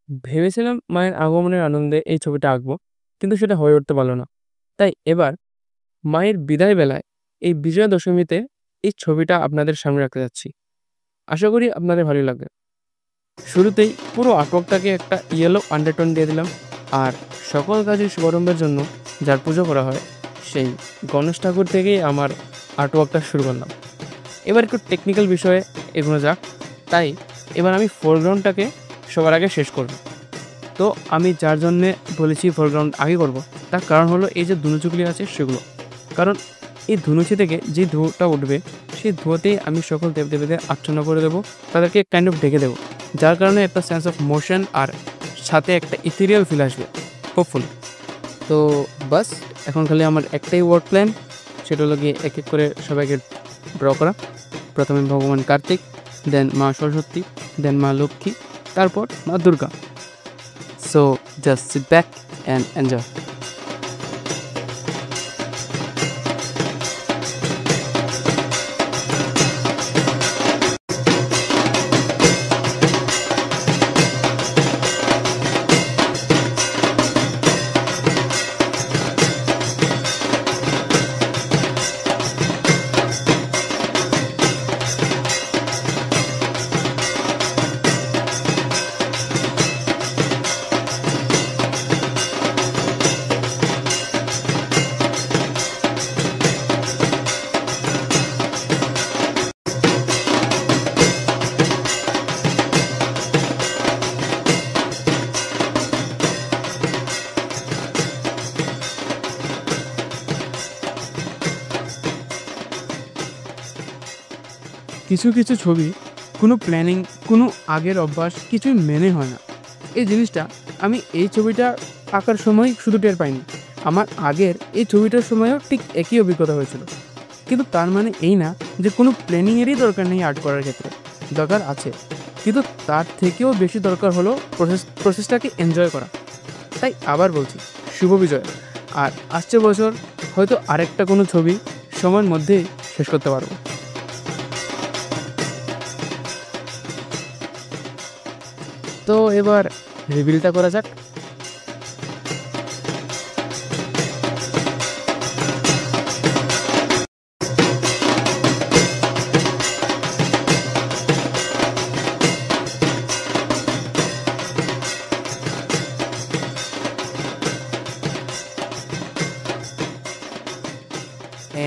ভেবেছিলাম মায়ের আগমনের আনন্দে এই ছবিটা আঁকবো, কিন্তু সেটা হয়ে উঠতে পারল না। তাই এবার মায়ের বিদায় বেলায় এই বিজয়া দশমীতে এই ছবিটা আপনাদের সামনে রাখতে যাচ্ছি। আশা করি আপনাদের ভালোই লাগবে। শুরুতেই পুরো আর্টওয়ার্কটাকে একটা ইয়েলো আন্ডারটোন দিয়ে দিলাম। আর সকল কাজের শুভারম্ভের জন্য যার পুজো করা হয়, সেই গণেশ ঠাকুর থেকেই আমার আর্টওয়ার্কটা শুরু করলাম। এবার একটু টেকনিক্যাল বিষয়ে এগোনো যাক। তাই এবার আমি ফোরগ্রাউন্ডটাকে সবার আগে শেষ করব। তো আমি যার জন্যে বলেছি ফোরগ্রাউন্ড আগে করব, তার কারণ হলো এই যে ধুনুচুগুলি আছে সেগুলো। কারণ এই ধুনুচি থেকে যে ধুয়োটা উঠবে, সেই ধুয়োতেই আমি সকল দেবদেবীদের আচ্ছন্ন করে দেবো, তাদেরকে কাইন্ড অফ ঢেকে দেবো। যার কারণে একটা সেন্স অফ মোশন আর সাথে একটা ইথেরিয়াল ফিল আসবে, হোপফুল। তো বাস, এখন খালি আমার একটাই ওয়ার্ক প্ল্যান, সেটা হলো গিয়ে এক এক করে সবাইকে ড্র করা। প্রথমে ভগবান কার্তিক, দেন মা সরস্বতী, দেন মা লক্ষ্মী, তারপর মা Durga. So just sit back and enjoy. কিছু কিছু ছবি কোনো প্ল্যানিং, কোনো আগের অভ্যাস কিছুই মেনে হয় না। এই জিনিসটা আমি এই ছবিটা আঁকার সময় শুধু টের পাইনি, আমার আগের এই ছবিটার সময়ও ঠিক একই অভিজ্ঞতা হয়েছিল। কিন্তু তার মানে এই না যে কোনো প্ল্যানিংয়েরই দরকার নেই আর্ট করার ক্ষেত্রে। দরকার আছে, কিন্তু তার থেকেও বেশি দরকার হলো প্রসেসটাকে এনজয় করা। তাই আবার বলছি, শুভ বিজয়। আর আসছে বছর হয়তো আরেকটা কোনো ছবি সময়ের মধ্যেই শেষ করতে পারবো। তো এবার রিভিলটা করা যাক।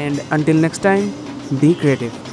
And until next time, be creative.